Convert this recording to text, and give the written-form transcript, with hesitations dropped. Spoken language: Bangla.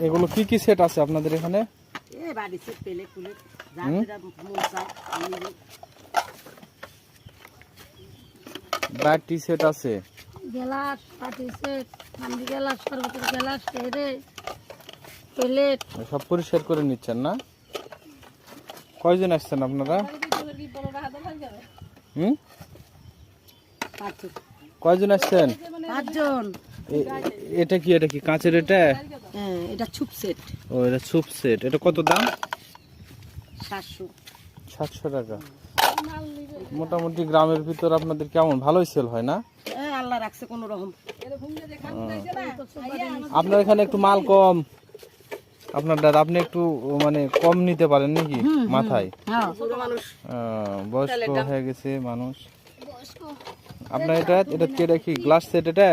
এগুলো কি কি সেট আছে আপনাদের এখানে? বাটি সেট আছে, গ্লাস, বাটি সেট, হান্ডি গ্লাস, শরবতের গ্লাস, ট্রে, প্লেট। সব পরিষ্কার করে নিচ্ছেন না? কয়জন আসছেন আপনারা? কয়জন আসছেন? 5 জন। এটা কি কাঁচের? এটা এটা ছুপ সেট। ও, এটা সুপ সেট। এটা কত দাম? 700 টাকা। মোটামুটি গ্রামের ভিতর আপনাদের কেমন ভালোই সেল হয় না? আল্লাহ রাখছে কোন রকম। আপনার এখানে একটু মাল কম, আপনি একটু মানে কম নিতে পারেন নাকি মাথায়? বয়স্ক হয়ে গেছে মানুষ। আপনার এটা কি গ্লাস সেট? এটা